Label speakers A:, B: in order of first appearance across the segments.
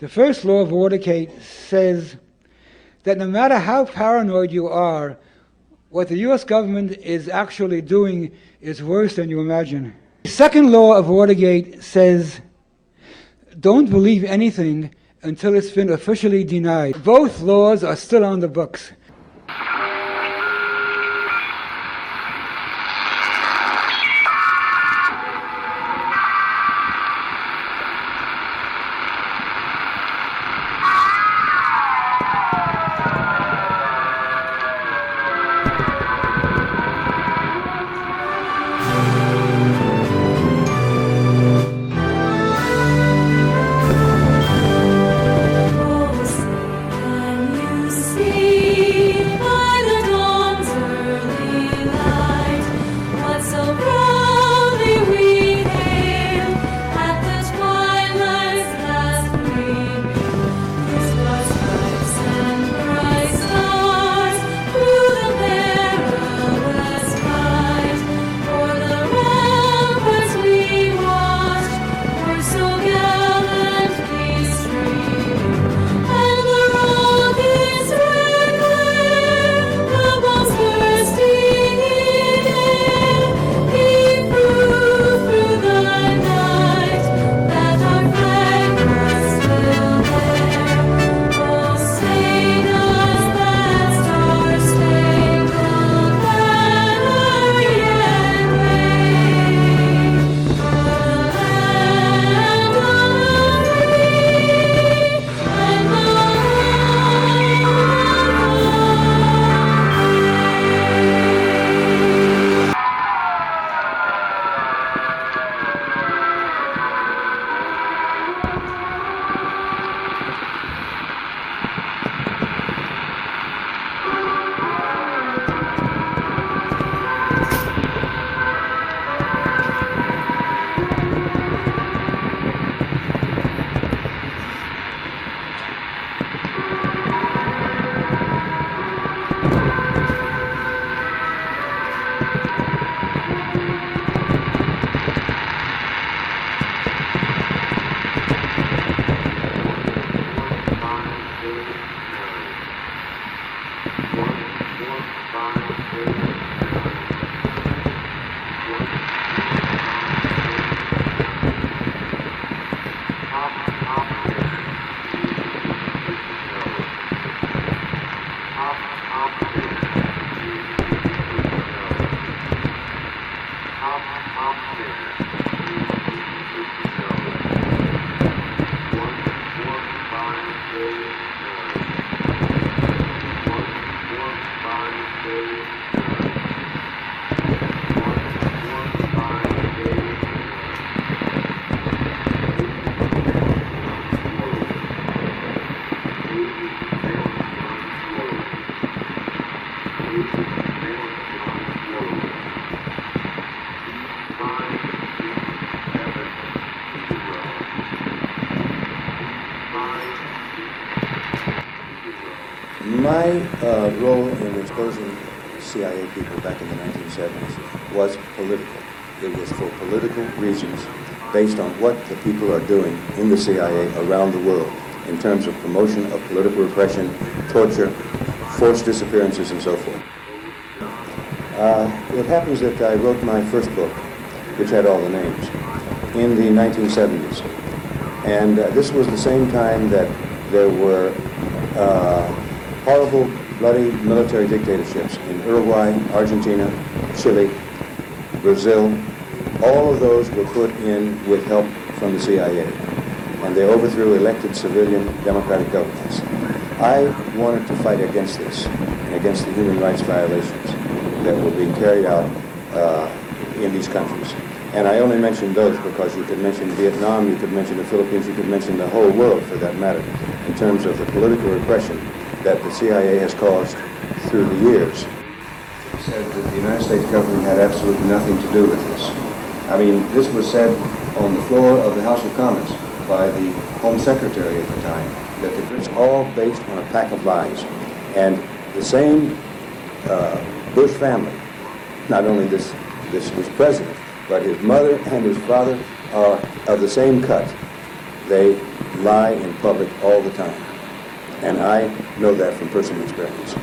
A: The first law of Watergate says that no matter how paranoid you are, what the U.S. government is actually doing is worse than you imagine. The second law of Watergate says, don't believe anything until it's been officially denied. Both laws are still on the books.
B: My role in exposing CIA people back in the 1970s was political. It was for political reasons, based on what the people are doing in the CIA around the world in terms of promotion of political repression, torture, forced disappearances, and so forth. It happens that I wrote my first book, which had all the names, in the 1970s. And this was the same time that there were horrible, bloody military dictatorships in Uruguay, Argentina, Chile, Brazil. All of those were put in with help from the CIA, and they overthrew elected civilian democratic governments. I wanted to fight against this and against the human rights violations that were being carried out in these countries. And I only mentioned those because you could mention Vietnam, you could mention the Philippines, you could mention the whole world for that matter, in terms of the political repression that the CIA has caused through the years. It said that the United States government had absolutely nothing to do with this. I mean, this was said on the floor of the House of Commons by the Home Secretary at the time, that it's all based on a pack of lies. And the same Bush family, not only this was president, but his mother and his father are of the same cut. They lie in public all the time. And I know that from personal experience.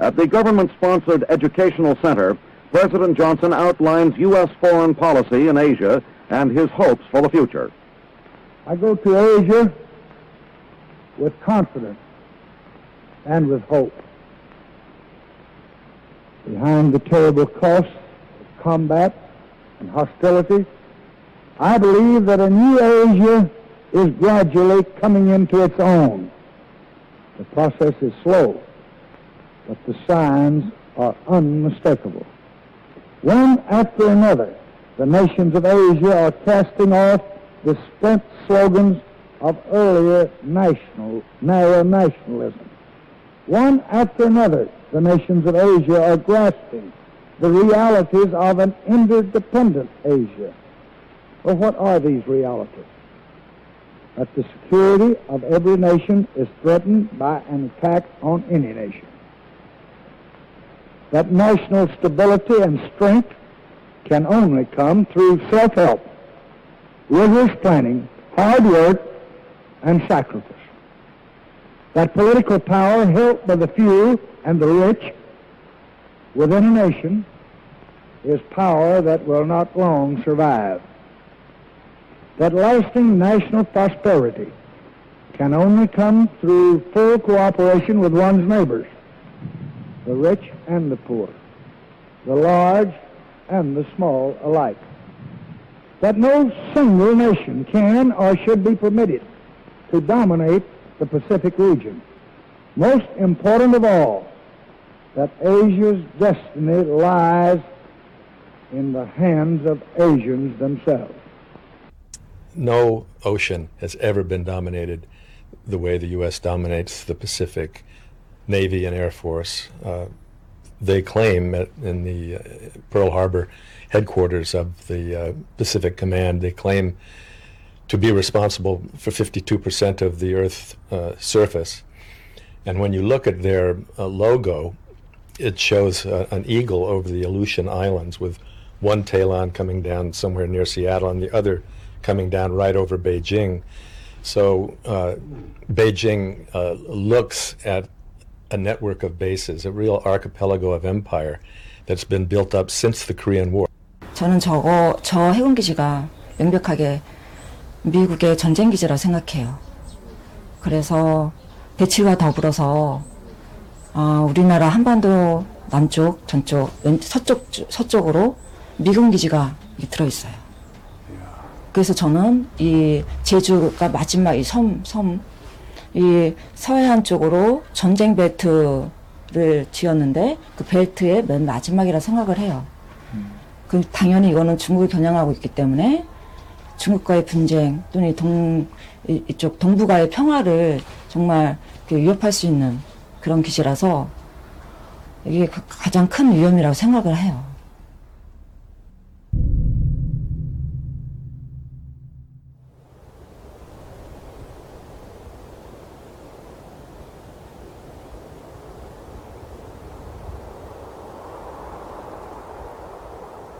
C: At the government-sponsored Educational Center, President Johnson outlines U.S. foreign policy in Asia and his hopes for the future.
D: I go to Asia with confidence and with hope. Behind the terrible cost of combat and hostility, I believe that a new Asia is gradually coming into its own. The process is slow, but the signs are unmistakable. One after another, the nations of Asia are casting off the spent slogans of earlier narrow nationalism. One after another, the nations of Asia are grasping the realities of an interdependent Asia. Well, what are these realities? That the security of every nation is threatened by an attack on any nation. That national stability and strength can only come through self-help, rigorous planning, hard work, and sacrifice. That political power held by the few and the rich within a nation is power that will not long survive. That lasting national prosperity can only come through full cooperation with one's neighbors, the rich and the poor, the large and the small alike. That no single nation can or should be permitted to dominate the Pacific region. Most important of all, that Asia's destiny lies in the hands of Asians themselves.
E: No ocean has ever been dominated the way the U.S. dominates the Pacific Navy and Air Force. They claim in the Pearl Harbor headquarters of the Pacific Command, they claim to be responsible for 52% of the Earth's surface. And when you look at their logo, it shows an eagle over the Aleutian Islands with one tail coming down somewhere near Seattle and the other coming down right over Beijing. So Beijing looks at a network of bases, a real archipelago of empire that's been built up since the Korean War.
F: 저는 저 해군기지가 명백하게 미국의 전쟁기지라고 생각해요. 그래서 대치와 더불어서 우리나라 한반도 남쪽, 전쪽, 서쪽으로 미군기지가 들어있어요. 그래서 저는 이 제주가 마지막 이 이 서해안 쪽으로 전쟁 벨트를 지었는데 그 벨트의 맨 마지막이라 생각을 해요. 그 당연히 이거는 중국을 겨냥하고 있기 때문에 중국과의 분쟁 또는 이쪽 동북아의 평화를 정말 위협할 수 있는 그런 기지라서 이게 가장 큰 위험이라고 생각을 해요.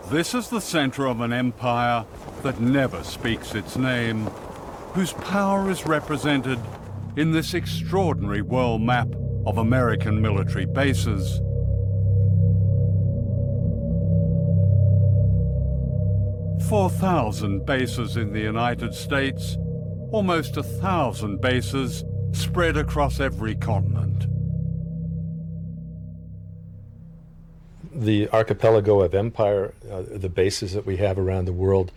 G: This is the center of an empire that never speaks its name, whose power is represented in this extraordinary world map of American military bases. "4,000 bases in the United States, almost 1,000 bases spread across every continent."
E: The archipelago of empire, the bases that we have around the world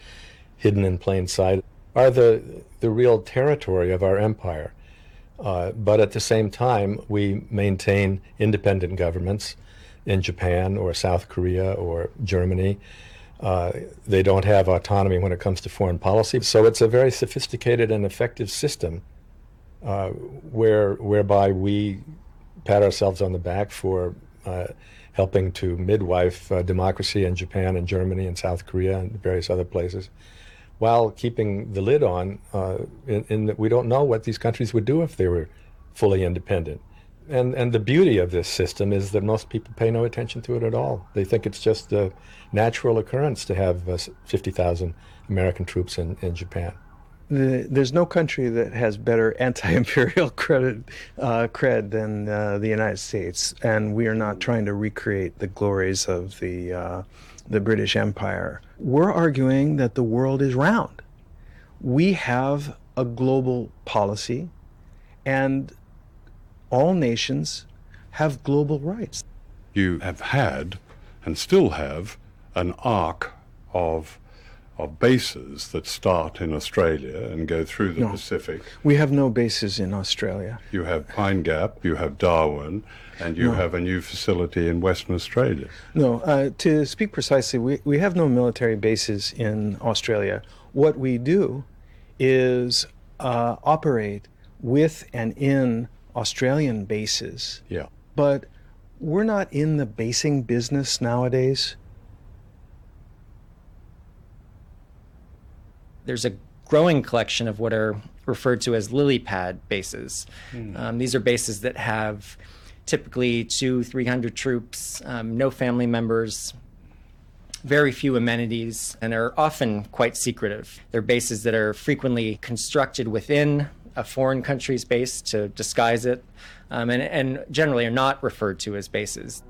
E: hidden in plain sight, are the real territory of our empire. But at the same time, we maintain independent governments in Japan or South Korea or Germany. They don't have autonomy when it comes to foreign policy. So it's a very sophisticated and effective system whereby we pat ourselves on the back for helping to midwife democracy in Japan and Germany and South Korea and various other places, while keeping the lid on in that we don't know what these countries would do if they were fully independent. And the beauty of this system is that most people pay no attention to it at all. They think it's just a natural occurrence to have 50,000 American troops in Japan.
H: There's no country that has better anti-imperial cred than the United States, and we are not trying to recreate the glories of the British Empire. We're arguing that the world is round. We have a global policy, and all nations have global rights.
G: You have had, and still have, an arc of bases that start in Australia and go through the Pacific.
H: We have no bases in Australia.
G: You have Pine Gap, you have Darwin, and you have a new facility in Western Australia.
H: No, to speak precisely, we have no military bases in Australia. What we do is operate with and in Australian bases.
G: Yeah.
H: But we're not in the basing business nowadays.
I: There's a growing collection of what are referred to as lily pad bases. These are bases that have typically 200-300 troops, no family members, very few amenities, and are often quite secretive. They're bases that are frequently constructed within a foreign country's base to disguise it, and generally are not referred to as bases.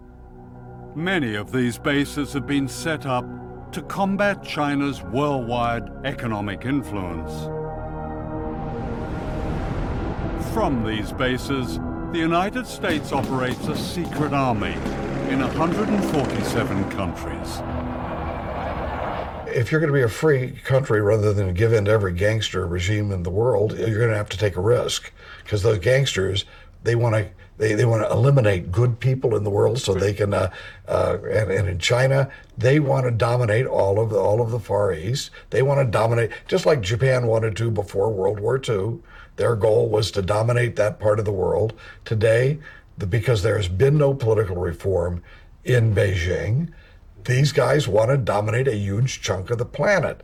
G: Many of these bases have been set up to combat China's worldwide economic influence. From these bases, the United States operates a secret army in 147 countries.
J: If you're going to be a free country rather than give in to every gangster regime in the world, you're going to have to take a risk, because those gangsters, they want to eliminate good people in the world so they can and in China they want to dominate all of the Far East. They want to dominate just like Japan wanted to before World War II. Their goal was to dominate that part of the world. Today, because there's been no political reform in Beijing, these guys want to dominate a huge chunk of the planet.